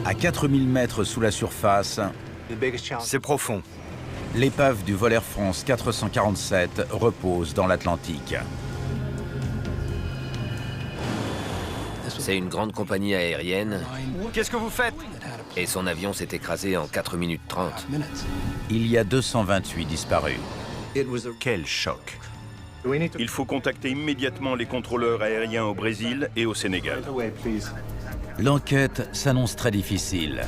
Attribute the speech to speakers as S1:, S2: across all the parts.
S1: À 4000 mètres sous la surface,
S2: C'est profond.
S1: l'épave du vol Air France 447 repose dans l'Atlantique.
S3: C'est une grande compagnie aérienne
S2: Qu'est-ce que vous faites?
S3: et son avion s'est écrasé en 4 minutes 30.
S1: Il y a 228 disparus.
S2: Quel choc.
S4: Il faut contacter immédiatement les contrôleurs aériens au Brésil et au Sénégal.
S1: L'enquête s'annonce très difficile.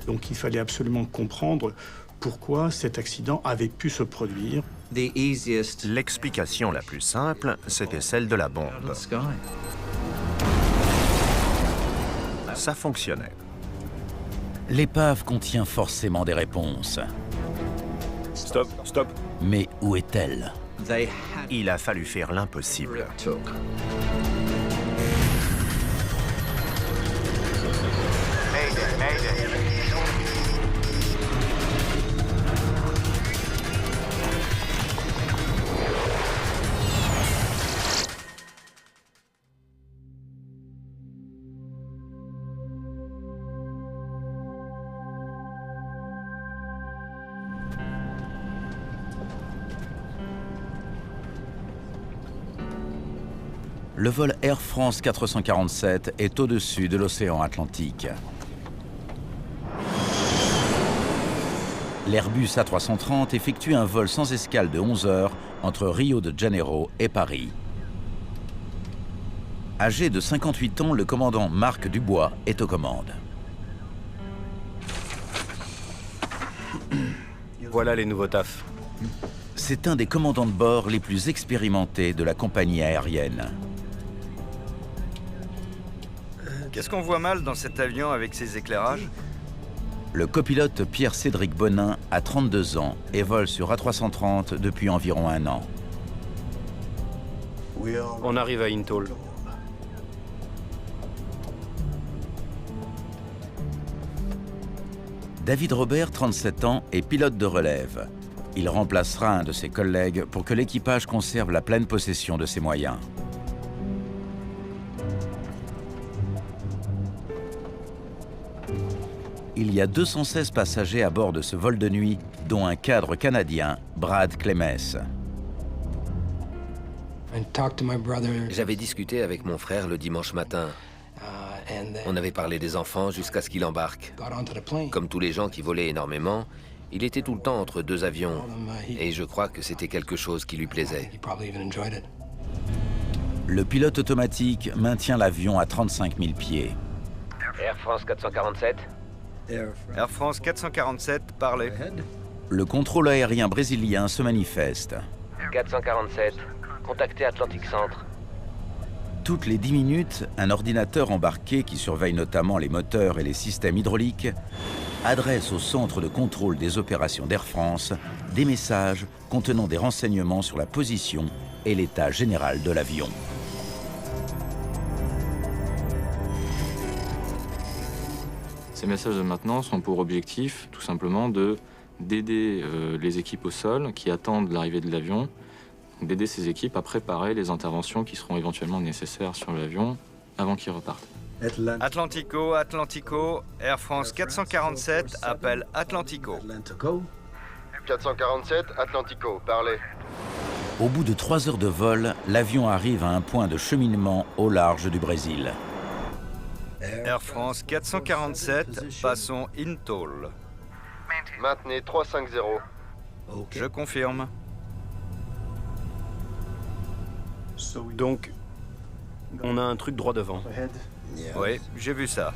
S5: Donc il fallait absolument comprendre pourquoi cet accident avait pu se produire.
S2: L'explication la plus simple, c'était celle de la bombe. Ça fonctionnait.
S1: L'épave contient forcément des réponses.
S4: Stop, stop.
S1: Mais où est-elle?
S2: Il a fallu faire l'impossible.
S1: Le vol Air France 447 est au-dessus de l'océan Atlantique. L'Airbus A330 effectue un vol sans escale de 11 heures entre Rio de Janeiro et Paris. Âgé de 58 ans, le commandant Marc Dubois est aux commandes.
S2: Voilà les nouveaux tafs.
S1: C'est un des commandants de bord les plus expérimentés de la compagnie aérienne.
S2: Qu'est-ce qu'on voit mal dans cet avion avec ses éclairages?
S1: Le copilote Pierre-Cédric Bonin a 32 ans et vole sur A330 depuis environ un an.
S2: On arrive à Intol.
S1: David Robert, 37 ans, est pilote de relève. Il remplacera un de ses collègues pour que l'équipage conserve la pleine possession de ses moyens. Il y a 216 passagers à bord de ce vol de nuit, dont un cadre canadien, Brad Clemess.
S3: J'avais discuté avec mon frère le dimanche matin. On avait parlé des enfants jusqu'à ce qu'il embarque. Comme tous les gens qui volaient énormément, il était tout le temps entre deux avions. Et je crois que c'était quelque chose qui lui plaisait.
S1: Le pilote automatique maintient l'avion à 35 000 pieds.
S3: Air France 447.
S2: Air France 447, parlez.
S1: Le contrôle aérien brésilien se manifeste.
S3: 447, contactez Atlantic Centre.
S1: Toutes les 10 minutes, un ordinateur embarqué qui surveille notamment les moteurs et les systèmes hydrauliques adresse au centre de contrôle des opérations d'Air France des messages contenant des renseignements sur la position et l'état général de l'avion.
S6: Ces messages de maintenance ont pour objectif tout simplement d'aider les équipes au sol qui attendent l'arrivée de l'avion, d'aider ces équipes à préparer les interventions qui seront éventuellement nécessaires sur l'avion avant qu'il reparte.
S2: Atlantico, Atlantico, Air France 447, appelle Atlantico.
S7: 447, Atlantico, parlez.
S1: Au bout de 3 heures de vol, l'avion arrive à un point de cheminement au large du Brésil.
S2: Air France 447, passons Intol.
S7: Maintenez 350.
S2: Je confirme. Donc, on a un truc droit devant. Oui, j'ai vu ça.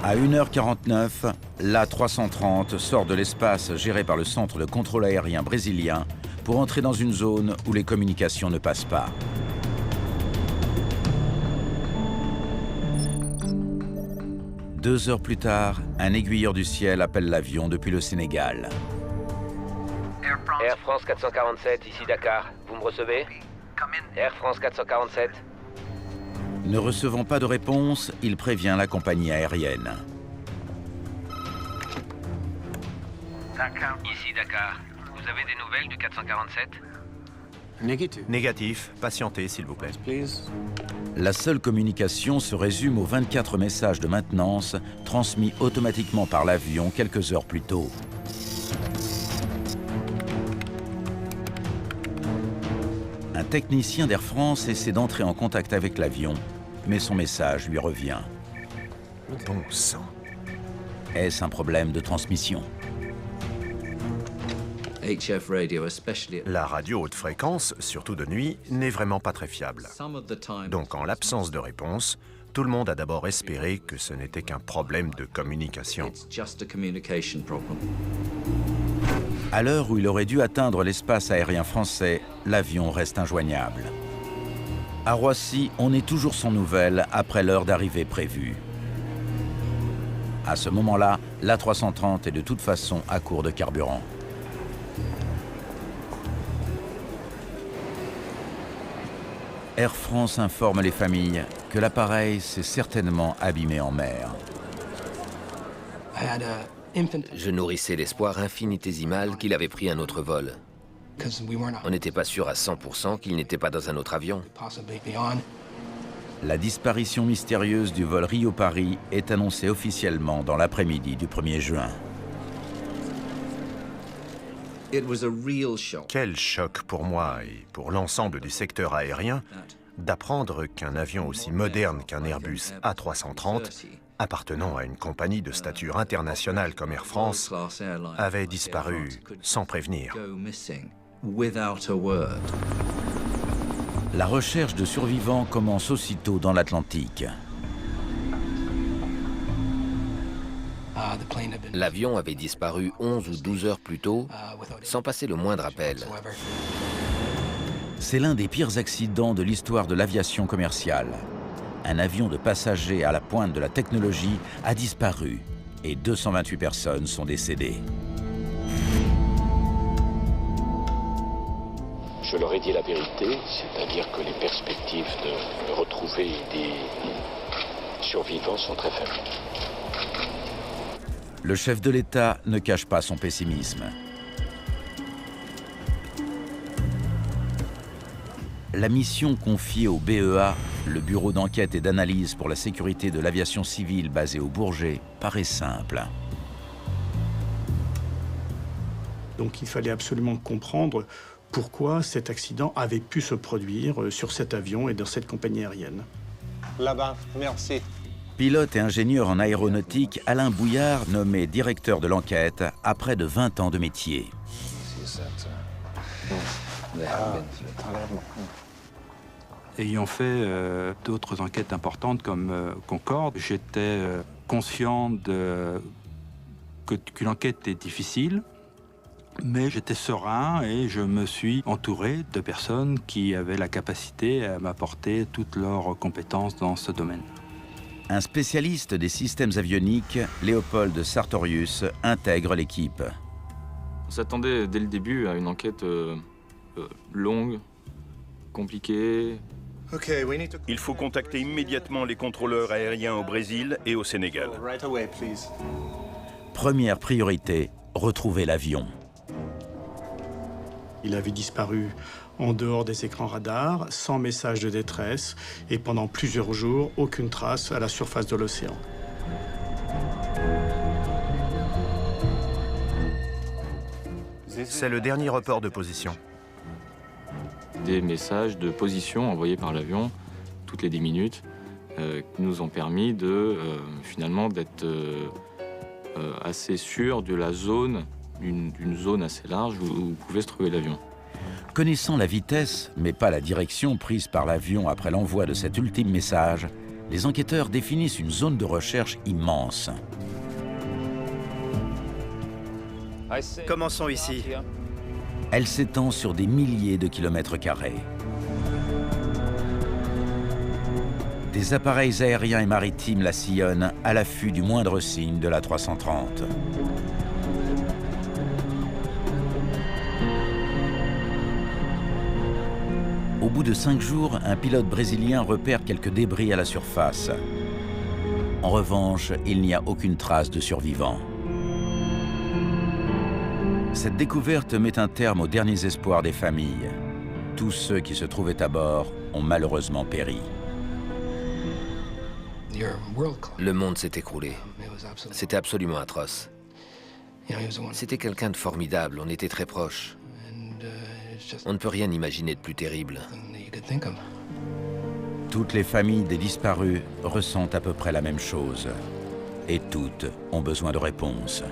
S1: À 1h49, l'A330 sort de l'espace géré par le centre de contrôle aérien brésilien pour entrer dans une zone où les communications ne passent pas. Deux heures plus tard, un aiguilleur du ciel appelle l'avion depuis le Sénégal.
S3: Air France 447, ici Dakar. Vous me recevez? Air France 447.
S1: Ne recevant pas de réponse, il prévient la compagnie aérienne.
S3: Ici Dakar. Vous avez des nouvelles du 447?
S2: Négatif. Patientez, s'il vous plaît.
S1: La seule communication se résume aux 24 messages de maintenance transmis automatiquement par l'avion quelques heures plus tôt. Un technicien d'Air France essaie d'entrer en contact avec l'avion, mais son message lui revient.
S2: Bon sang.
S1: Est-ce un problème de transmission?
S2: La radio haute fréquence, surtout de nuit, n'est vraiment pas très fiable. Donc, en l'absence de réponse, tout le monde a d'abord espéré que ce n'était qu'un problème de communication.
S1: À l'heure où il aurait dû atteindre l'espace aérien français, l'avion reste injoignable. À Roissy, on est toujours sans nouvelles après l'heure d'arrivée prévue. À ce moment-là, l'A330 est de toute façon à court de carburant. Air France informe les familles que l'appareil s'est certainement abîmé en mer.
S3: Je nourrissais l'espoir infinitésimal qu'il avait pris un autre vol. On n'était pas sûr à 100% qu'il n'était pas dans un autre avion.
S1: La disparition mystérieuse du vol Rio-Paris est annoncée officiellement dans l'après-midi du 1er juin.
S2: Quel choc pour moi et pour l'ensemble du secteur aérien d'apprendre qu'un avion aussi moderne qu'un Airbus A330, appartenant à une compagnie de stature internationale comme Air France, avait disparu sans prévenir.
S1: La recherche de survivants commence aussitôt dans l'Atlantique.
S3: L'avion avait disparu 11 ou 12 heures plus tôt, sans passer le moindre appel.
S1: C'est l'un des pires accidents de l'histoire de l'aviation commerciale. Un avion de passagers à la pointe de la technologie a disparu et 228 personnes sont décédées.
S8: Je leur ai dit la vérité, c'est-à-dire que les perspectives de retrouver des survivants sont très faibles.
S1: Le chef de l'État ne cache pas son pessimisme. La mission confiée au BEA, le Bureau d'enquête et d'analyse pour la sécurité de l'aviation civile basé au Bourget, paraît simple.
S5: Donc il fallait absolument comprendre pourquoi cet accident avait pu se produire sur cet avion et dans cette compagnie aérienne.
S9: Là-bas, merci.
S1: Pilote et ingénieur en aéronautique, Alain Bouillard, nommé directeur de l'enquête, a près de 20 ans de métier.
S10: Ayant fait d'autres enquêtes importantes comme Concorde, j'étais conscient qu'une enquête est difficile, mais j'étais serein et je me suis entouré de personnes qui avaient la capacité à m'apporter toutes leurs compétences dans ce domaine.
S1: Un spécialiste des systèmes avioniques, Léopold Sartorius, intègre l'équipe.
S6: On s'attendait dès le début à une enquête longue, compliquée.
S4: Il faut contacter immédiatement les contrôleurs aériens au Brésil et au Sénégal.
S1: Première priorité, retrouver l'avion.
S5: Il avait disparu en dehors des écrans radars, sans message de détresse, et pendant plusieurs jours, aucune trace à la surface de l'océan.
S2: C'est le dernier report de position.
S6: Des messages de position envoyés par l'avion toutes les 10 minutes qui nous ont permis de finalement d'être assez sûr de la zone, d'une zone assez large où pouvait se trouver l'avion.
S1: Connaissant la vitesse, mais pas la direction prise par l'avion après l'envoi de cet ultime message, les enquêteurs définissent une zone de recherche immense.
S11: Commençons ici.
S1: Elle s'étend sur des milliers de kilomètres carrés. Des appareils aériens et maritimes la sillonnent à l'affût du moindre signe de l'A330. Au bout de 5 jours, un pilote brésilien repère quelques débris à la surface. En revanche, il n'y a aucune trace de survivants. Cette découverte met un terme aux derniers espoirs des familles. Tous ceux qui se trouvaient à bord ont malheureusement péri.
S3: Le monde s'est écroulé. C'était absolument atroce. C'était quelqu'un de formidable, on était très proches. On ne peut rien imaginer de plus terrible.
S1: Toutes les familles des disparus ressentent à peu près la même chose. Et toutes ont besoin de réponses.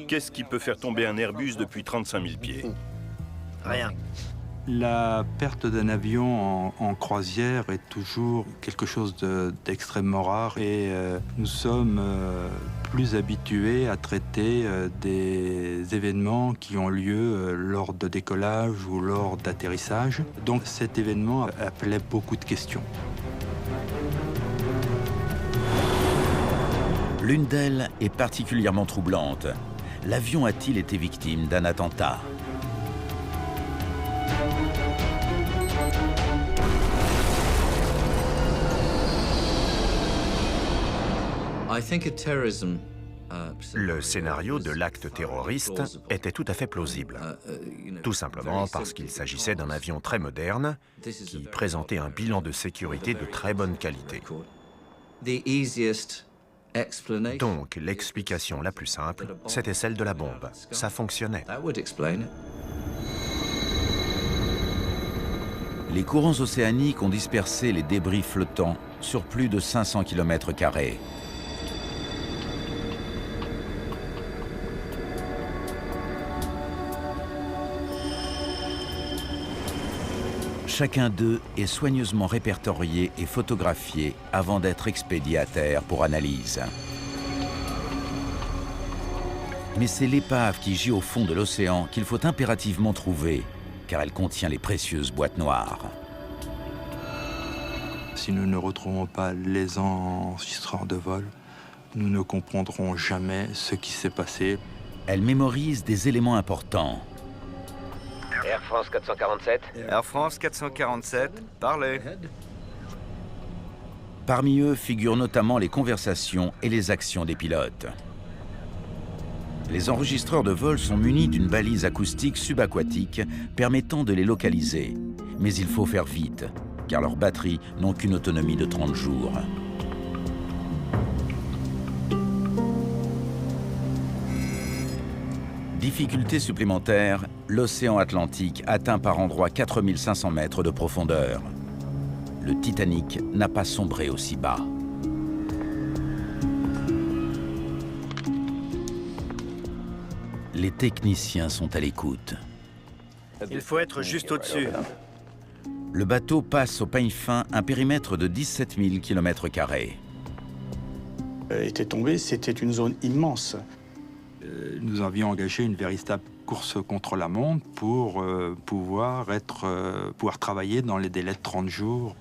S4: Qu'est-ce qui peut faire tomber un Airbus depuis 35 000 pieds?
S11: Rien.
S10: La perte d'un avion en croisière est toujours quelque chose d'extrêmement rare et nous sommes plus habitués à traiter des événements qui ont lieu lors de décollage ou lors d'atterrissage. Donc cet événement appelait beaucoup de questions.
S1: L'une d'elles est particulièrement troublante. L'avion a-t-il été victime d'un attentat?
S2: Le scénario de l'acte terroriste était tout à fait plausible. Tout simplement parce qu'il s'agissait d'un avion très moderne qui présentait un bilan de sécurité de très bonne qualité. Donc, l'explication la plus simple, c'était celle de la bombe. Ça fonctionnait.
S1: Les courants océaniques ont dispersé les débris flottants sur plus de 500 km². Chacun d'eux est soigneusement répertorié et photographié avant d'être expédié à terre pour analyse. Mais c'est l'épave qui gît au fond de l'océan qu'il faut impérativement trouver, car elle contient les précieuses boîtes noires.
S10: Si nous ne retrouvons pas les enregistreurs de vol, nous ne comprendrons jamais ce qui s'est passé.
S1: Elle mémorise des éléments importants.
S3: Air France 447.
S11: Air France 447, parlez.
S1: Parmi eux figurent notamment les conversations et les actions des pilotes. Les enregistreurs de vol sont munis d'une balise acoustique subaquatique permettant de les localiser. Mais il faut faire vite, car leurs batteries n'ont qu'une autonomie de 30 jours. Difficulté supplémentaire, l'océan Atlantique atteint par endroits 4500 mètres de profondeur. Le Titanic n'a pas sombré aussi bas. Les techniciens sont à l'écoute.
S11: Il faut être juste au-dessus.
S1: Le bateau passe au peigne fin un périmètre de 17 000 km².
S5: Était tombé, c'était une zone immense.
S10: Nous avions engagé une véritable course contre la montre pour pouvoir travailler dans les délais de 30 jours.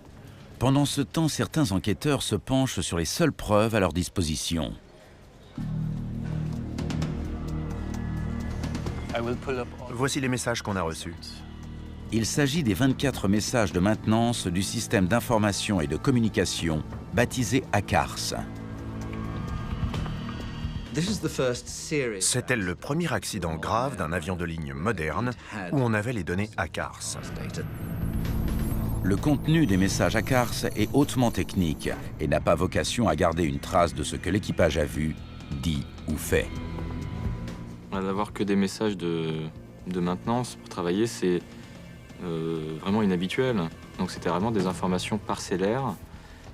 S1: Pendant ce temps, certains enquêteurs se penchent sur les seules preuves à leur disposition.
S2: Voici les messages qu'on a reçus.
S1: Il s'agit des 24 messages de maintenance du système d'information et de communication baptisé ACARS.
S2: C'était le premier accident grave d'un avion de ligne moderne où on avait les données ACARS.
S1: Le contenu des messages ACARS est hautement technique et n'a pas vocation à garder une trace de ce que l'équipage a vu, dit ou fait.
S6: D'avoir que des messages de maintenance pour travailler, c'est vraiment inhabituel. Donc c'était vraiment des informations parcellaires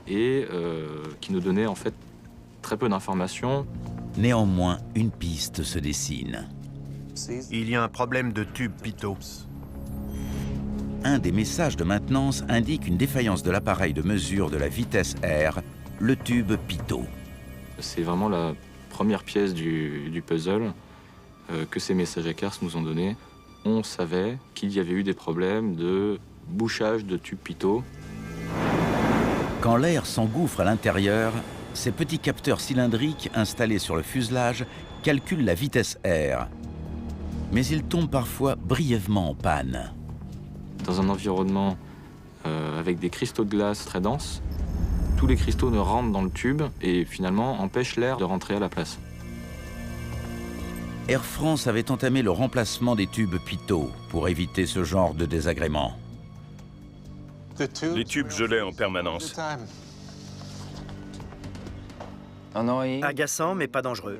S6: et qui nous donnaient en fait très peu d'informations.
S1: Néanmoins, une piste se dessine.
S2: Il y a un problème de tube pitot.
S1: Un des messages de maintenance indique une défaillance de l'appareil de mesure de la vitesse air, le tube pitot.
S6: C'est vraiment la première pièce du puzzle que ces messages ACARS nous ont donné. On savait qu'il y avait eu des problèmes de bouchage de tube pitot.
S1: Quand l'air s'engouffre à l'intérieur, ces petits capteurs cylindriques installés sur le fuselage calculent la vitesse air. Mais ils tombent parfois brièvement en panne.
S6: Dans un environnement avec des cristaux de glace très denses, Tous les cristaux ne rentrent dans le tube et finalement empêchent l'air de rentrer à la place.
S1: Air France avait entamé le remplacement des tubes Pitot pour éviter ce genre de désagrément.
S4: Les tubes gelaient en permanence.
S11: Agaçant, mais pas dangereux.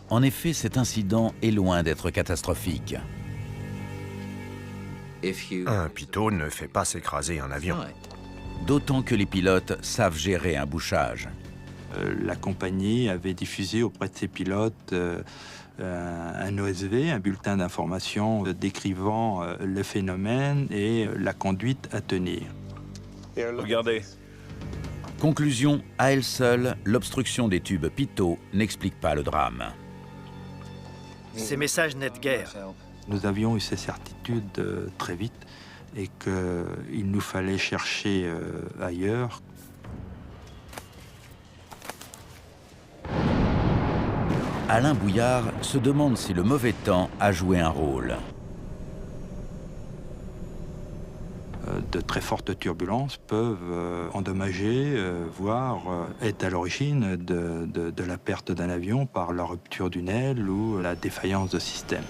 S1: En effet, cet incident est loin d'être catastrophique.
S2: Un pitot ne fait pas s'écraser un avion.
S1: D'autant que les pilotes savent gérer un bouchage.
S10: La compagnie avait diffusé auprès de ses pilotes un OSV, un bulletin d'information décrivant le phénomène et la conduite à tenir.
S4: Regardez.
S1: Conclusion, à elle seule, l'obstruction des tubes Pitot n'explique pas le drame.
S11: Ces messages n'aident guère.
S10: Nous avions eu ces certitudes très vite et qu'il nous fallait chercher ailleurs.
S1: Alain Bouillard se demande si le mauvais temps a joué un rôle.
S10: De très fortes turbulences peuvent endommager, voire être à l'origine de la perte d'un avion par la rupture d'une aile ou la défaillance de système.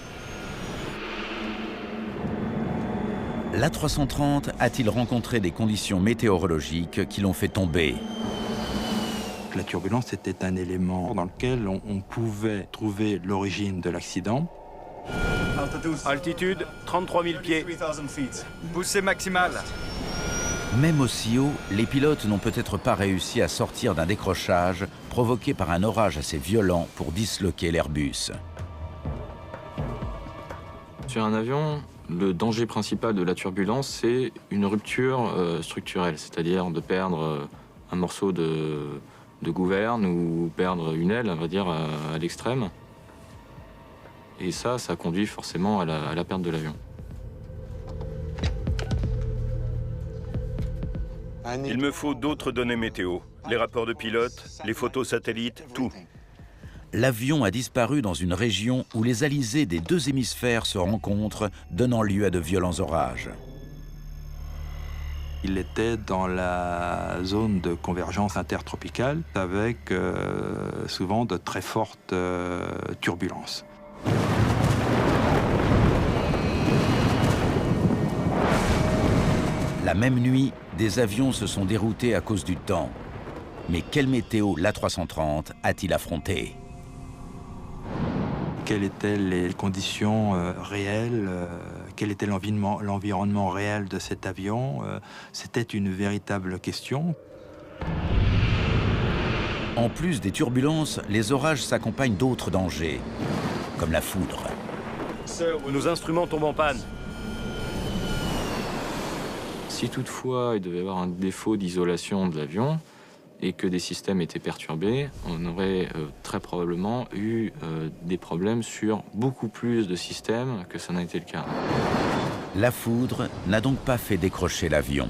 S1: L'A330 a-t-il rencontré des conditions météorologiques qui l'ont fait tomber?
S10: La turbulence était un élément dans lequel on pouvait trouver l'origine de l'accident.
S11: Altitude, 33 000 pieds. Poussée maximale.
S1: Même aussi haut, les pilotes n'ont peut-être pas réussi à sortir d'un décrochage provoqué par un orage assez violent pour disloquer l'Airbus.
S6: Sur un avion, le danger principal de la turbulence, c'est une rupture structurelle, c'est-à-dire de perdre un morceau de gouverne ou perdre une aile, on va dire, à l'extrême. Et ça conduit forcément à la perte de l'avion.
S4: Il me faut d'autres données météo. Les rapports de pilotes, les photos satellites, tout.
S1: L'avion a disparu dans une région où les alizés des deux hémisphères se rencontrent, donnant lieu à de violents orages.
S10: Il était dans la zone de convergence intertropicale avec souvent de très fortes turbulences.
S1: La même nuit, des avions se sont déroutés à cause du temps. Mais quelle météo l'A330 a-t-il affronté?
S10: Quelles étaient les conditions réelles? Quel était l'environnement réel de cet avion? C'était une véritable question.
S1: En plus des turbulences, les orages s'accompagnent d'autres dangers, comme la foudre.
S11: Nos instruments tombent en panne.
S6: Si toutefois il devait y avoir un défaut d'isolation de l'avion et que des systèmes étaient perturbés, on aurait très probablement eu des problèmes sur beaucoup plus de systèmes que ça n'a été le cas.
S1: La foudre n'a donc pas fait décrocher l'avion.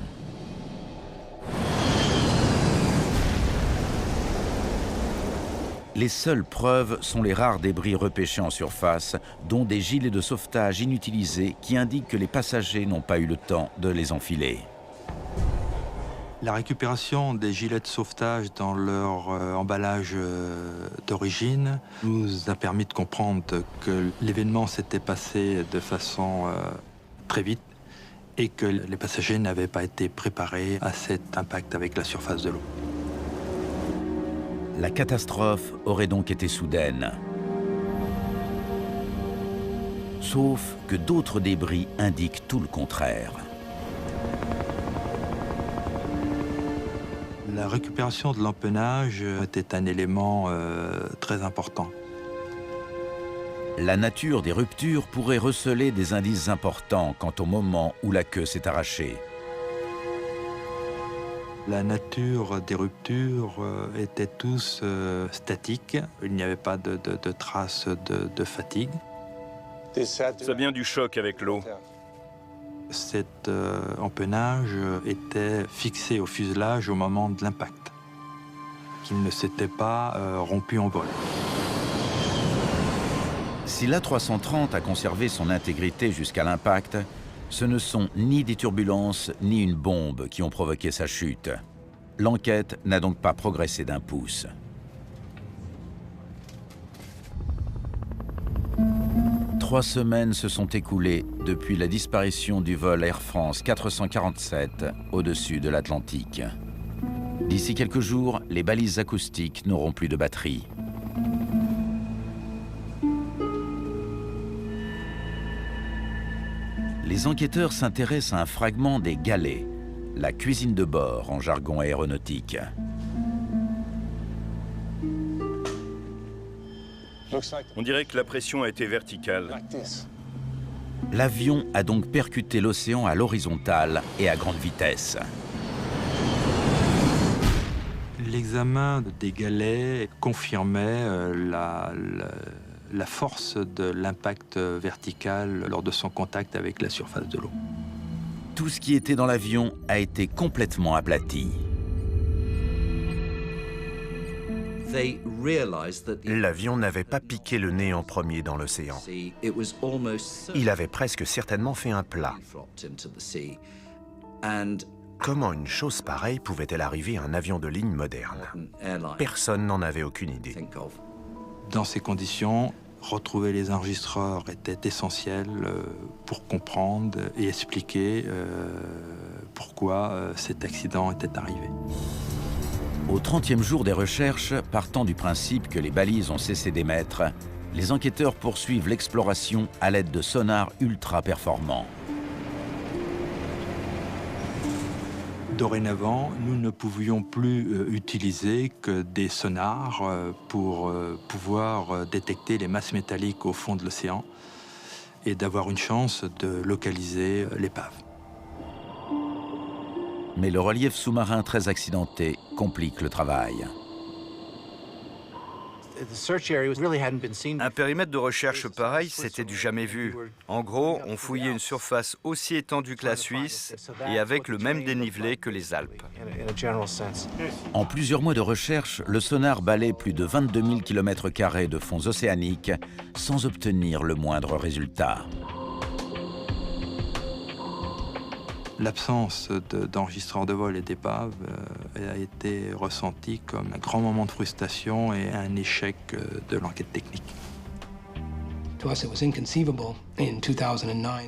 S1: Les seules preuves sont les rares débris repêchés en surface, dont des gilets de sauvetage inutilisés qui indiquent que les passagers n'ont pas eu le temps de les enfiler.
S10: La récupération des gilets de sauvetage dans leur emballage d'origine nous a permis de comprendre que l'événement s'était passé de façon très vite et que les passagers n'avaient pas été préparés à cet impact avec la surface de l'eau.
S1: La catastrophe aurait donc été soudaine. Sauf que d'autres débris indiquent tout le contraire.
S10: La récupération de l'empennage était un élément très important.
S1: La nature des ruptures pourrait receler des indices importants quant au moment où la queue s'est arrachée.
S10: La nature des ruptures était tous statiques. Il n'y avait pas de traces de fatigue.
S4: Ça vient du choc avec l'eau.
S10: Cet empennage était fixé au fuselage au moment de l'impact. Il ne s'était pas rompu en vol.
S1: Si l'A330 a conservé son intégrité jusqu'à l'impact, ce ne sont ni des turbulences ni une bombe qui ont provoqué sa chute. L'enquête n'a donc pas progressé d'un pouce. Trois semaines se sont écoulées depuis la disparition du vol Air France 447 au-dessus de l'Atlantique. D'ici quelques jours, les balises acoustiques n'auront plus de batterie. Les enquêteurs s'intéressent à un fragment des galets, la cuisine de bord en jargon aéronautique.
S4: On dirait que la pression a été verticale.
S1: L'avion a donc percuté l'océan à l'horizontale et à grande vitesse.
S10: L'examen des galets confirmait la force de l'impact vertical lors de son contact avec la surface de l'eau.
S1: Tout ce qui était dans l'avion a été complètement aplati.
S2: L'avion n'avait pas piqué le nez en premier dans l'océan. Il avait presque certainement fait un plat. Comment une chose pareille pouvait-elle arriver à un avion de ligne moderne? Personne n'en avait aucune idée.
S10: Dans ces conditions, retrouver les enregistreurs était essentiel pour comprendre et expliquer pourquoi cet accident était arrivé.
S1: Au 30e jour des recherches, partant du principe que les balises ont cessé d'émettre, les enquêteurs poursuivent l'exploration à l'aide de sonars ultra performants.
S10: Dorénavant, nous ne pouvions plus utiliser que des sonars pour pouvoir détecter les masses métalliques au fond de l'océan et d'avoir une chance de localiser l'épave.
S1: Mais le relief sous-marin très accidenté complique le travail.
S11: Un périmètre de recherche pareil, c'était du jamais vu. En gros, on fouillait une surface aussi étendue que la Suisse et avec le même dénivelé que les Alpes.
S1: En plusieurs mois de recherche, le sonar balaie plus de 22 000 km² de fonds océaniques sans obtenir le moindre résultat.
S10: L'absence d'enregistreurs de vol et d'épave a été ressentie comme un grand moment de frustration et un échec de l'enquête technique.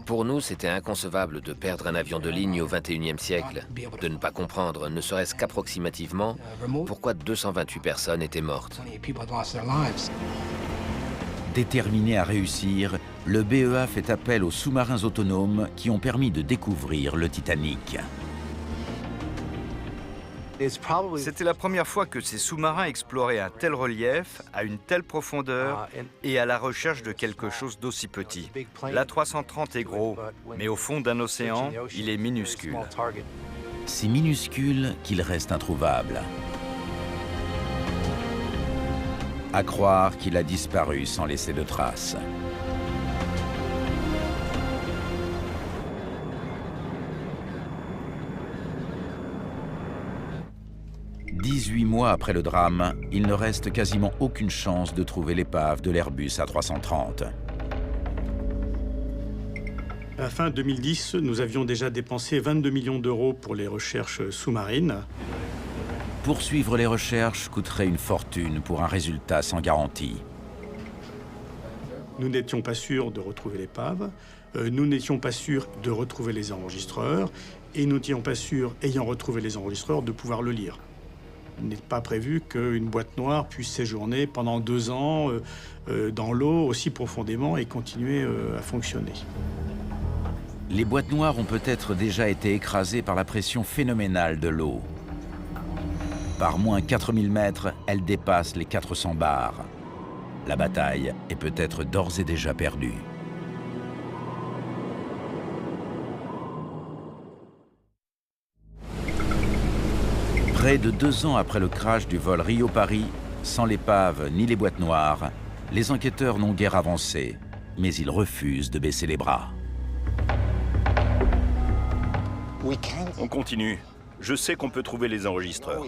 S3: Pour nous, c'était inconcevable de perdre un avion de ligne au XXIe siècle, de ne pas comprendre, ne serait-ce qu'approximativement, pourquoi 228 personnes étaient mortes.
S1: Déterminé à réussir, le BEA fait appel aux sous-marins autonomes qui ont permis de découvrir le Titanic.
S11: C'était la première fois que ces sous-marins exploraient un tel relief, à une telle profondeur et à la recherche de quelque chose d'aussi petit. L'A330 est gros, mais au fond d'un océan, il est minuscule.
S1: Si minuscule qu'il reste introuvable. À croire qu'il a disparu sans laisser de traces. « 18 mois après le drame, il ne reste quasiment aucune chance de trouver l'épave de l'Airbus A330.
S5: À la fin 2010, nous avions déjà dépensé 22 millions d'euros pour les recherches sous-marines.
S1: Poursuivre les recherches coûterait une fortune pour un résultat sans garantie.
S5: Nous n'étions pas sûrs de retrouver l'épave, nous n'étions pas sûrs de retrouver les enregistreurs, et nous n'étions pas sûrs, ayant retrouvé les enregistreurs, de pouvoir le lire. Il n'est pas prévu qu'une boîte noire puisse séjourner pendant 2 ans dans l'eau aussi profondément et continuer à fonctionner.
S1: Les boîtes noires ont peut-être déjà été écrasées par la pression phénoménale de l'eau. Par moins 4000 mètres, elle dépasse les 400 bars. La bataille est peut-être d'ores et déjà perdue. Près de 2 ans après le crash du vol Rio-Paris, sans l'épave ni les boîtes noires, les enquêteurs n'ont guère avancé, mais ils refusent de baisser les bras.
S4: On continue. Je sais qu'on peut trouver les enregistreurs.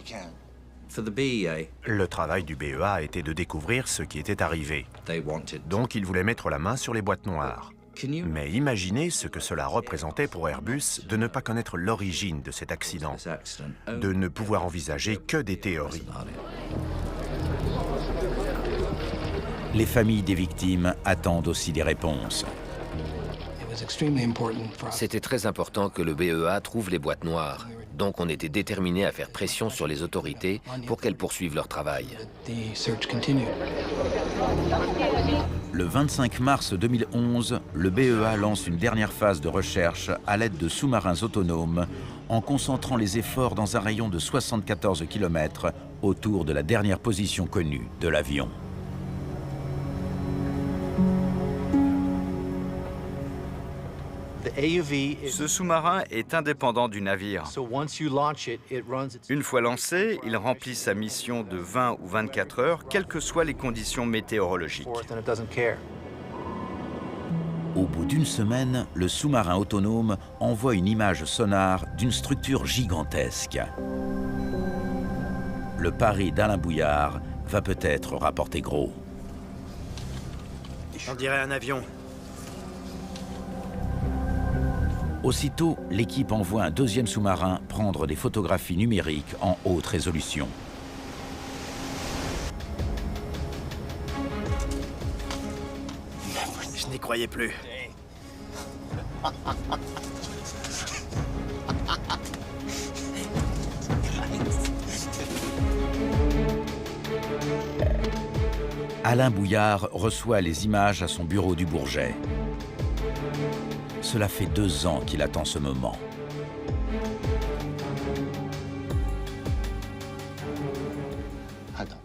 S2: Le travail du BEA était de découvrir ce qui était arrivé. Donc ils voulaient mettre la main sur les boîtes noires. Mais imaginez ce que cela représentait pour Airbus de ne pas connaître l'origine de cet accident, de ne pouvoir envisager que des théories.
S1: Les familles des victimes attendent aussi des réponses.
S3: C'était très important que le BEA trouve les boîtes noires. Donc on était déterminés à faire pression sur les autorités pour qu'elles poursuivent leur travail.
S1: Le 25 mars 2011, le BEA lance une dernière phase de recherche à l'aide de sous-marins autonomes en concentrant les efforts dans un rayon de 74 km autour de la dernière position connue de l'avion.
S11: Ce sous-marin est indépendant du navire. Une fois lancé, il remplit sa mission de 20 ou 24 heures, quelles que soient les conditions météorologiques.
S1: Au bout d'une semaine, le sous-marin autonome envoie une image sonare d'une structure gigantesque. Le pari d'Alain Bouillard va peut-être rapporter gros.
S11: On dirait un avion.
S1: Aussitôt, l'équipe envoie un deuxième sous-marin prendre des photographies numériques en haute résolution.
S11: Je n'y croyais plus.
S1: Alain Bouillard reçoit les images à son bureau du Bourget. Cela fait 2 ans qu'il attend ce moment.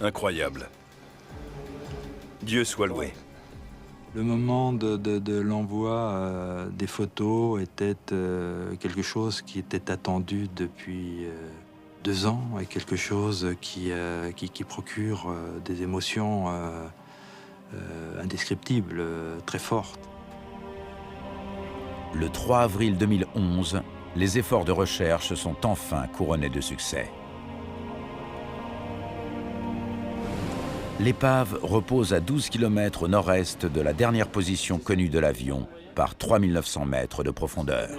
S4: Incroyable. Dieu soit loué.
S10: Le moment de l'envoi des photos était quelque chose qui était attendu depuis 2 ans et quelque chose qui procure des émotions indescriptibles, très fortes.
S1: Le 3 avril 2011, les efforts de recherche sont enfin couronnés de succès. L'épave repose à 12 km au nord-est de la dernière position connue de l'avion, par 3900 mètres de profondeur.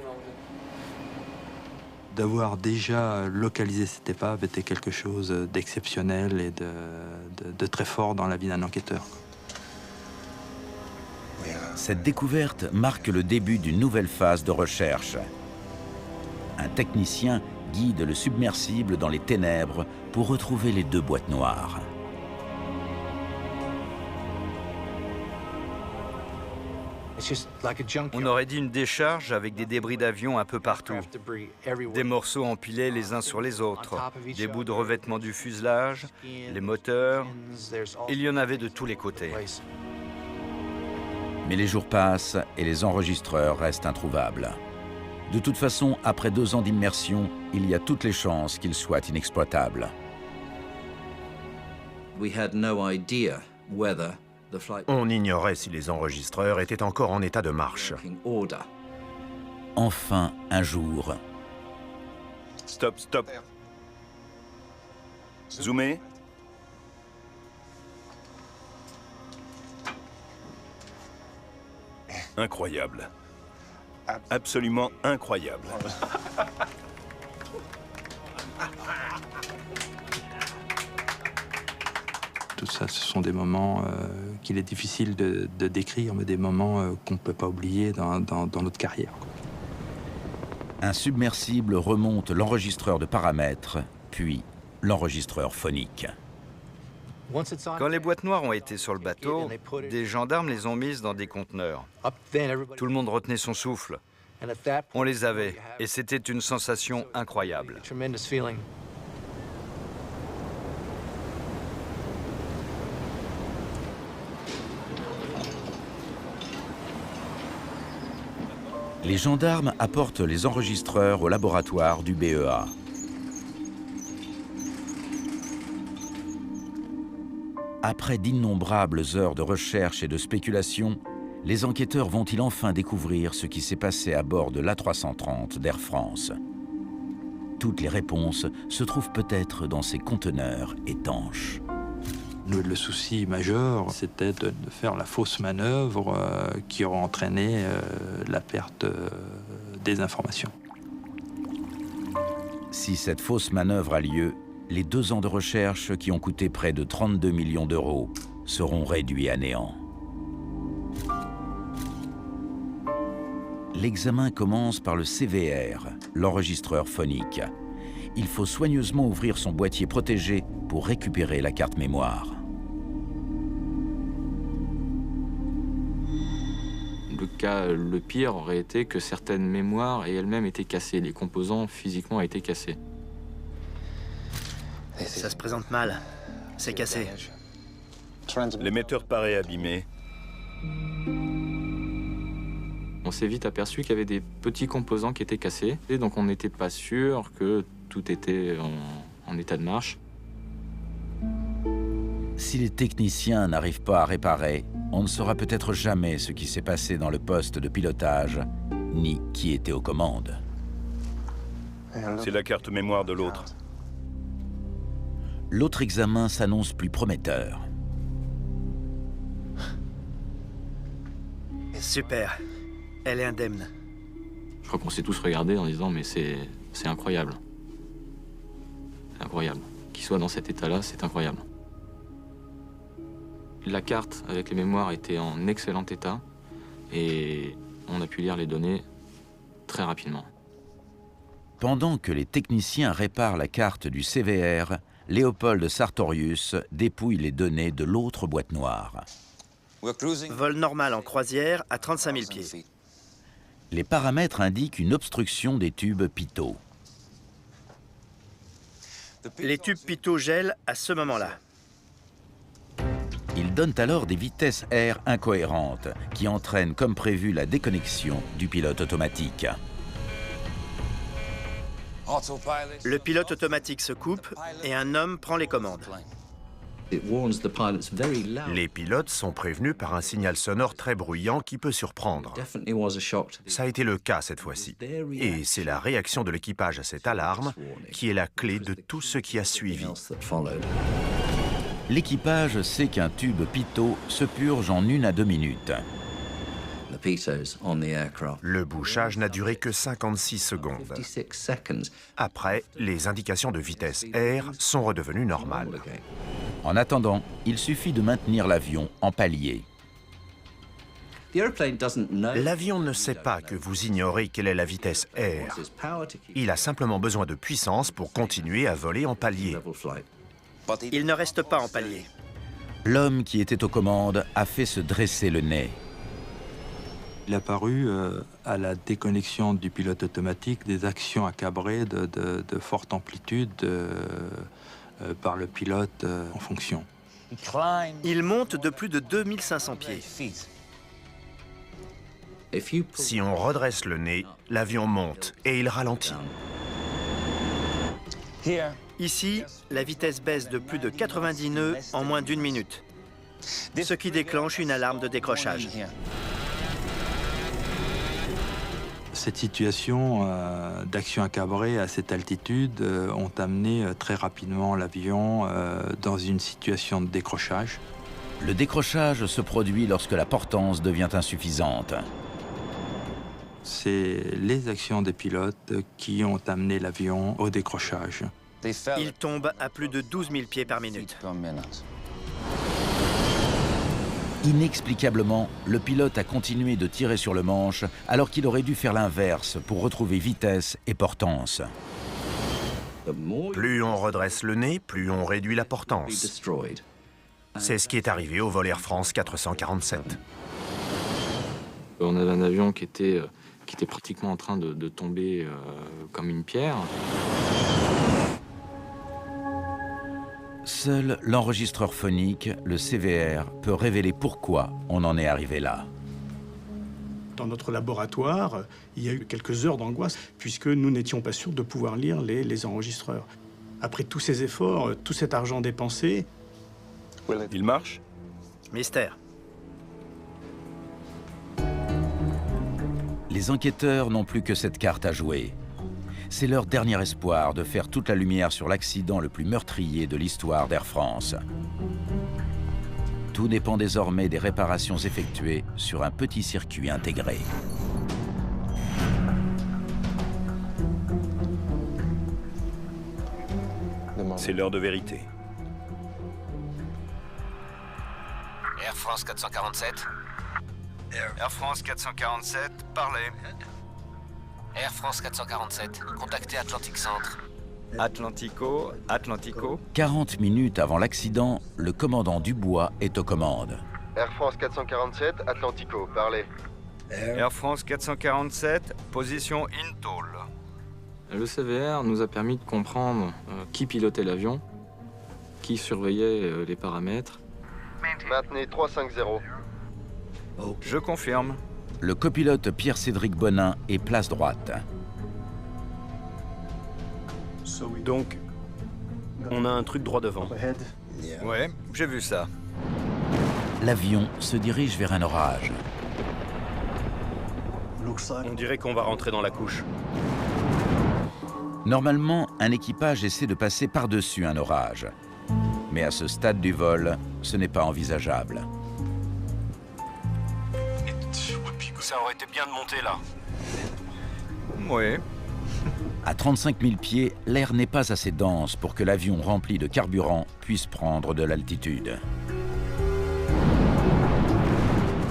S10: D'avoir déjà localisé cette épave était quelque chose d'exceptionnel et de très fort dans la vie d'un enquêteur.
S1: Cette découverte marque le début d'une nouvelle phase de recherche. Un technicien guide le submersible dans les ténèbres pour retrouver les 2 boîtes noires.
S11: On aurait dit une décharge avec des débris d'avion un peu partout. Des morceaux empilés les uns sur les autres, des bouts de revêtement du fuselage, les moteurs. Il y en avait de tous les côtés.
S1: Mais les jours passent et les enregistreurs restent introuvables. De toute façon, après 2 ans d'immersion, il y a toutes les chances qu'ils soient inexploitables.
S2: On ignorait si les enregistreurs étaient encore en état de marche.
S1: Enfin, un jour...
S4: Stop, stop. Zoomez. Incroyable. Absolument incroyable.
S10: Tout ça, ce sont des moments qu'il est difficile de décrire, mais des moments qu'on ne peut pas oublier dans notre carrière.
S1: Un submersible remonte l'enregistreur de paramètres, puis l'enregistreur phonique.
S11: Quand les boîtes noires ont été sur le bateau, des gendarmes les ont mises dans des conteneurs. Tout le monde retenait son souffle. On les avait, et c'était une sensation incroyable.
S1: Les gendarmes apportent les enregistreurs au laboratoire du BEA. Après d'innombrables heures de recherche et de spéculation, les enquêteurs vont-ils enfin découvrir ce qui s'est passé à bord de l'A330 d'Air France? Toutes les réponses se trouvent peut-être dans ces conteneurs étanches.
S10: Le souci majeur, c'était de faire la fausse manœuvre qui aurait entraîné la perte des informations.
S1: Si cette fausse manœuvre a lieu, les 2 ans de recherche qui ont coûté près de 32 millions d'euros seront réduits à néant. L'examen commence par le CVR, l'enregistreur phonique. Il faut soigneusement ouvrir son boîtier protégé pour récupérer la carte mémoire.
S6: Le pire aurait été que certaines mémoires aient elles-mêmes été cassées. Les composants physiquement aient été cassés.
S12: Ça se présente mal. C'est cassé.
S4: L'émetteur paraît abîmé.
S6: On s'est vite aperçu qu'il y avait des petits composants qui étaient cassés. Et donc on n'était pas sûr que tout était en état de marche.
S1: Si les techniciens n'arrivent pas à réparer, on ne saura peut-être jamais ce qui s'est passé dans le poste de pilotage, ni qui était aux commandes.
S4: C'est la carte mémoire de l'autre.
S1: L'autre examen s'annonce plus prometteur.
S12: Super. Elle est indemne.
S6: Je crois qu'on s'est tous regardés en disant mais c'est incroyable. C'est incroyable. Qu'il soit dans cet état-là, c'est incroyable. La carte avec les mémoires était en excellent état et on a pu lire les données très rapidement.
S1: Pendant que les techniciens réparent la carte du CVR, Léopold Sartorius dépouille les données de l'autre boîte noire.
S12: Vol normal en croisière à 35 000 pieds.
S1: Les paramètres indiquent une obstruction des tubes pitot.
S12: Les tubes pitot gèlent à ce moment-là.
S1: Ils donnent alors des vitesses R incohérentes qui entraînent comme prévu la déconnexion du pilote automatique.
S12: Le pilote automatique se coupe et un homme prend les commandes.
S2: Les pilotes sont prévenus par un signal sonore très bruyant qui peut surprendre. Ça a été le cas cette fois-ci. Et c'est la réaction de l'équipage à cette alarme qui est la clé de tout ce qui a suivi.
S1: L'équipage sait qu'un tube pitot se purge en 1 à 2 minutes.
S2: Le bouchage n'a duré que 56 secondes. Après, les indications de vitesse R sont redevenues normales.
S1: En attendant, il suffit de maintenir l'avion en palier.
S2: L'avion ne sait pas que vous ignorez quelle est la vitesse R. Il a simplement besoin de puissance pour continuer à voler en palier.
S12: Il ne reste pas en palier.
S1: L'homme qui était aux commandes a fait se dresser le nez.
S10: Il a paru à la déconnexion du pilote automatique des actions accabrées de forte amplitude par le pilote en fonction.
S12: Il monte de plus de 2500 pieds.
S2: Si on redresse le nez, l'avion monte et il ralentit.
S12: Ici, la vitesse baisse de plus de 90 nœuds en moins d'1 minute, ce qui déclenche une alarme de décrochage.
S10: Cette situation d'action accabrée à cette altitude ont amené très rapidement l'avion dans une situation de décrochage.
S1: Le décrochage se produit lorsque la portance devient insuffisante.
S10: C'est les actions des pilotes qui ont amené l'avion au décrochage.
S12: Il tombe à plus de 12 000 pieds par minute.
S1: Inexplicablement, le pilote a continué de tirer sur le manche alors qu'il aurait dû faire l'inverse pour retrouver vitesse et portance.
S2: Plus on redresse le nez, plus on réduit la portance. C'est ce qui est arrivé au vol Air France 447.
S6: On avait un avion qui était pratiquement en train de tomber comme une pierre.
S1: Seul l'enregistreur phonique, le CVR, peut révéler pourquoi on en est arrivé là.
S5: Dans notre laboratoire, il y a eu quelques heures d'angoisse, puisque nous n'étions pas sûrs de pouvoir lire les enregistreurs. Après tous ces efforts, tout cet argent dépensé...
S4: Il marche?
S12: Mystère.
S1: Les enquêteurs n'ont plus que cette carte à jouer. C'est leur dernier espoir de faire toute la lumière sur l'accident le plus meurtrier de l'histoire d'Air France. Tout dépend désormais des réparations effectuées sur un petit circuit intégré.
S4: C'est l'heure de vérité.
S3: Air France 447.
S11: Air France 447, parlez.
S3: Air France 447, contactez Atlantic Centre.
S11: Atlantico, Atlantico.
S1: 40 minutes avant l'accident, le commandant Dubois est aux commandes.
S7: Air France 447, Atlantico, parlez.
S11: Air France 447, position Intol.
S6: Le CVR nous a permis de comprendre qui pilotait l'avion, qui surveillait les paramètres.
S7: Maintenez 350.
S11: Je confirme.
S1: Le copilote Pierre-Cédric Bonin est place droite.
S4: Donc, on a un truc droit devant.
S11: Ouais, j'ai vu ça.
S1: L'avion se dirige vers un orage.
S4: On dirait qu'on va rentrer dans la couche.
S1: Normalement, un équipage essaie de passer par-dessus un orage. Mais à ce stade du vol, ce n'est pas envisageable.
S4: Ça aurait été bien de monter là.
S11: Oui.
S1: À 35 000 pieds, l'air n'est pas assez dense pour que l'avion rempli de carburant puisse prendre de l'altitude.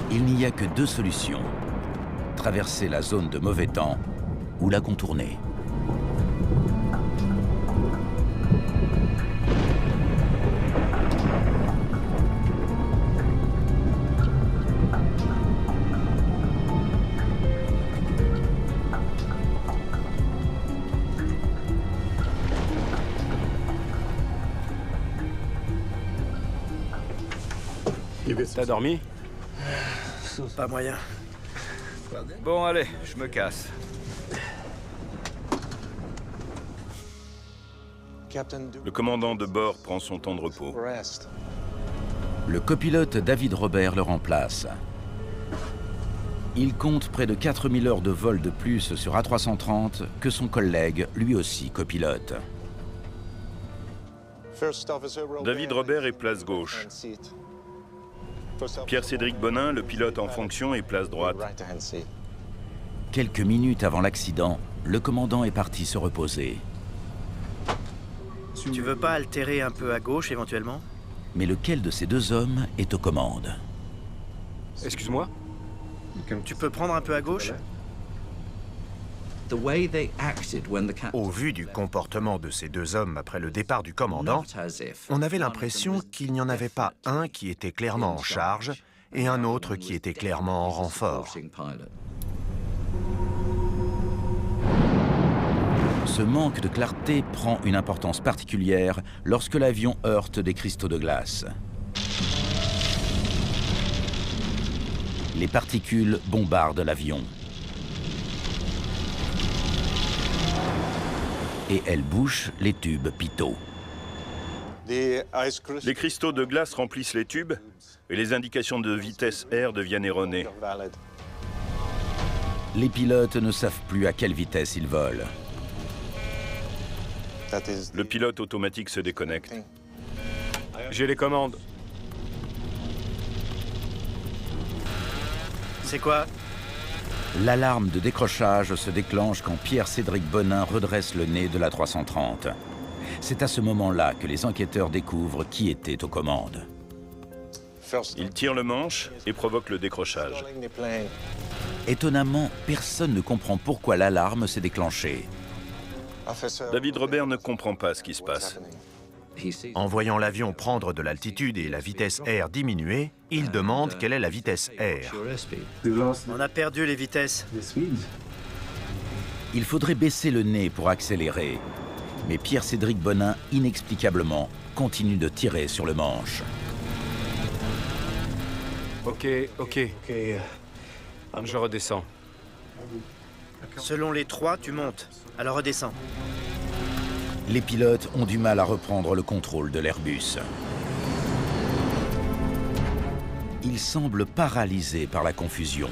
S1: Il n'y a que deux solutions. Traverser la zone de mauvais temps ou la contourner.
S4: T'as dormi?
S12: Pas moyen.
S11: Bon, allez, je me casse.
S4: Le commandant de bord prend son temps de repos.
S1: Le copilote David Robert le remplace. Il compte près de 4000 heures de vol de plus sur A330 que son collègue, lui aussi copilote.
S4: David Robert est place gauche. Pierre-Cédric Bonin, le pilote en fonction, est place droite.
S1: Quelques minutes avant l'accident, le commandant est parti se reposer.
S12: Tu veux pas altérer un peu à gauche éventuellement?
S1: Mais lequel de ces deux hommes est aux commandes?
S4: Excuse-moi?
S12: Tu peux prendre un peu à gauche?
S2: Au vu du comportement de ces deux hommes après le départ du commandant, on avait l'impression qu'il n'y en avait pas un qui était clairement en charge et un autre qui était clairement en renfort.
S1: Ce manque de clarté prend une importance particulière lorsque l'avion heurte des cristaux de glace. Les particules bombardent l'avion. Et elles bouchent les tubes pitot.
S4: Les cristaux de glace remplissent les tubes et les indications de vitesse air deviennent erronées.
S1: Les pilotes ne savent plus à quelle vitesse ils volent.
S4: Le pilote automatique se déconnecte. J'ai les commandes.
S12: C'est quoi?
S1: L'alarme de décrochage se déclenche quand Pierre-Cédric Bonin redresse le nez de l'A330. C'est à ce moment-là que les enquêteurs découvrent qui était aux commandes.
S4: Il tire le manche et provoque le décrochage.
S1: Étonnamment, personne ne comprend pourquoi l'alarme s'est déclenchée.
S4: David Robert ne comprend pas ce qui se passe.
S2: En voyant l'avion prendre de l'altitude et la vitesse air diminuer, il demande quelle est la vitesse air.
S12: On a perdu les vitesses.
S1: Il faudrait baisser le nez pour accélérer. Mais Pierre-Cédric Bonin, inexplicablement, continue de tirer sur le manche.
S4: Ok. Je redescends.
S12: Selon les trois, tu montes. Alors redescends.
S1: Les pilotes ont du mal à reprendre le contrôle de l'Airbus. Ils semblent paralysés par la confusion.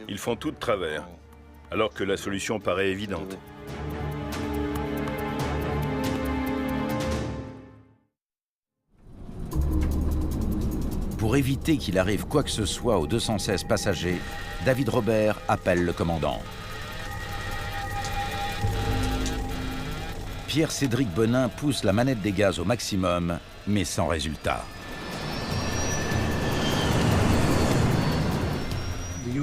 S4: Ils font tout de travers, alors que la solution paraît évidente.
S1: Pour éviter qu'il arrive quoi que ce soit aux 216 passagers, David Robert appelle le commandant. Pierre-Cédric Bonin pousse la manette des gaz au maximum, mais sans résultat.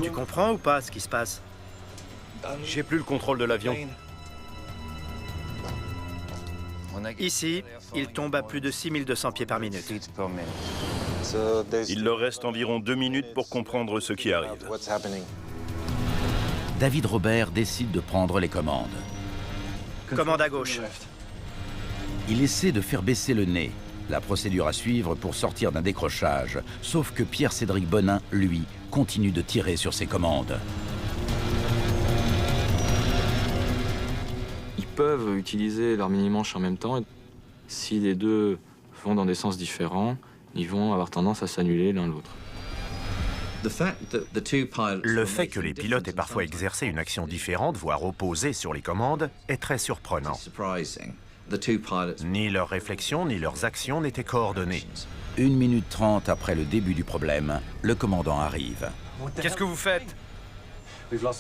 S12: Tu comprends ou pas ce qui se passe?
S13: J'ai plus le contrôle de l'avion.
S12: Ici, il tombe à plus de 6200 pieds par minute.
S4: Il leur reste environ 2 minutes pour comprendre ce qui arrive.
S1: David Robert décide de prendre les commandes.
S12: Commande à gauche.
S1: Il essaie de faire baisser le nez, la procédure à suivre pour sortir d'un décrochage, sauf que Pierre-Cédric Bonin, lui, continue de tirer sur ses commandes.
S6: Ils peuvent utiliser leur mini-manche en même temps. Si les deux vont dans des sens différents, ils vont avoir tendance à s'annuler l'un l'autre.
S2: Le fait que les pilotes aient parfois exercé une action différente, voire opposée sur les commandes, est très surprenant. Ni leurs réflexions ni leurs actions n'étaient coordonnées.
S1: 1 minute 30 après le début du problème, le commandant arrive.
S11: Qu'est-ce que vous faites?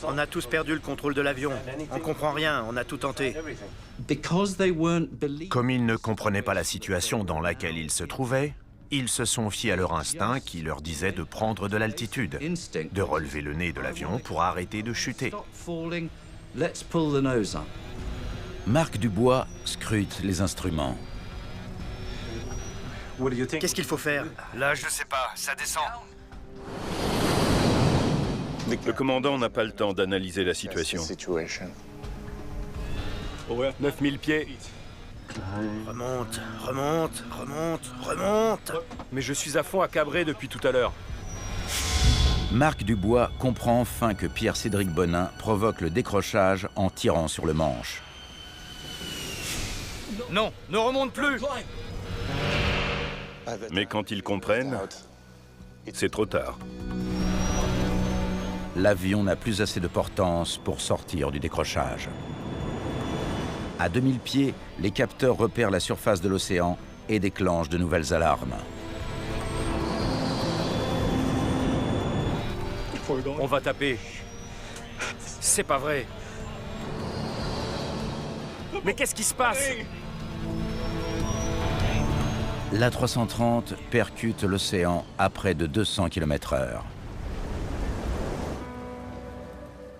S12: On a tous perdu le contrôle de l'avion. On comprend rien, on a tout tenté.
S2: Comme ils ne comprenaient pas la situation dans laquelle ils se trouvaient, ils se sont fiés à leur instinct qui leur disait de prendre de l'altitude, de relever le nez de l'avion pour arrêter de chuter.
S1: Marc Dubois scrute les instruments.
S12: Qu'est-ce qu'il faut faire?
S11: Là, je sais pas, ça descend.
S4: Le commandant n'a pas le temps d'analyser la situation.
S13: 9000 pieds.
S12: Remonte, remonte, remonte, remonte.
S13: Mais je suis à fond à cabrer depuis tout à l'heure.
S1: Marc Dubois comprend enfin que Pierre-Cédric Bonin provoque le décrochage en tirant sur le manche.
S11: Non, ne remonte plus.
S4: Mais quand ils comprennent, c'est trop tard.
S1: L'avion n'a plus assez de portance pour sortir du décrochage. À 2000 pieds, les capteurs repèrent la surface de l'océan et déclenchent de nouvelles alarmes.
S13: On va taper. C'est pas vrai. Mais qu'est-ce qui se passe?
S1: L'A330 percute l'océan à près de 200 km/h.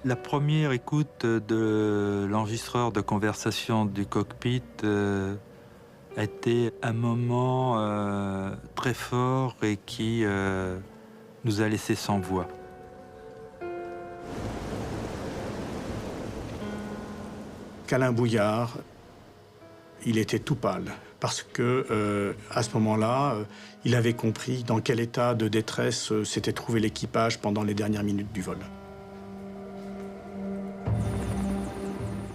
S10: La première écoute de l'enregistreur de conversation du cockpit a été un moment très fort et qui nous a laissé sans voix.
S5: Qu'Alain Bouillard, il était tout pâle parce que à ce moment-là, il avait compris dans quel état de détresse s'était trouvé l'équipage pendant les dernières minutes du vol.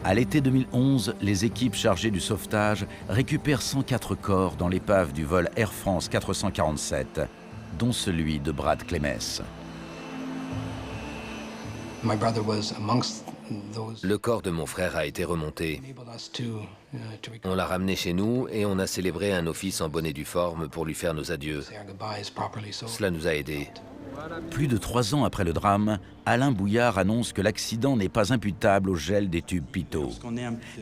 S1: À l'été 2011, les équipes chargées du sauvetage récupèrent 104 corps dans l'épave du vol Air France 447, dont celui de Brad Clemess.
S3: Le corps de mon frère a été remonté. On l'a ramené chez nous et on a célébré un office en bonne et due forme pour lui faire nos adieux. Cela nous a aidés.
S1: Plus de 3 ans après le drame, Alain Bouillard annonce que l'accident n'est pas imputable au gel des tubes Pitot,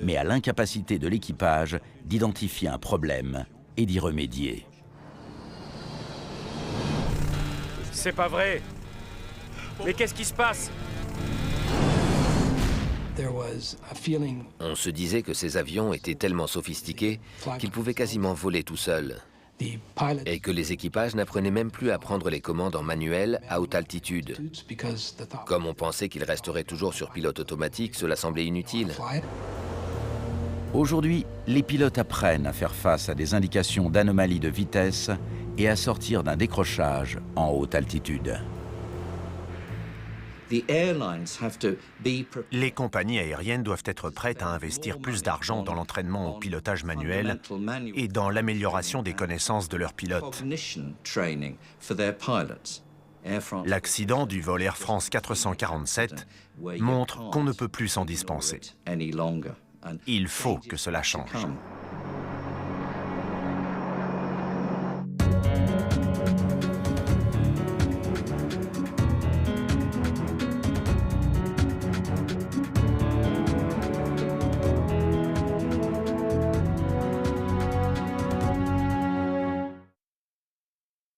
S1: mais à l'incapacité de l'équipage d'identifier un problème et d'y remédier.
S13: C'est pas vrai. Mais qu'est-ce qui se passe?
S3: On se disait que ces avions étaient tellement sophistiqués qu'ils pouvaient quasiment voler tout seuls. Et que les équipages n'apprenaient même plus à prendre les commandes en manuel à haute altitude. Comme on pensait qu'ils resteraient toujours sur pilote automatique, cela semblait inutile.
S1: Aujourd'hui, les pilotes apprennent à faire face à des indications d'anomalies de vitesse et à sortir d'un décrochage en haute altitude.
S2: Les compagnies aériennes doivent être prêtes à investir plus d'argent dans l'entraînement au pilotage manuel et dans l'amélioration des connaissances de leurs pilotes. L'accident du vol Air France 447 montre qu'on ne peut plus s'en dispenser. Il faut que cela change.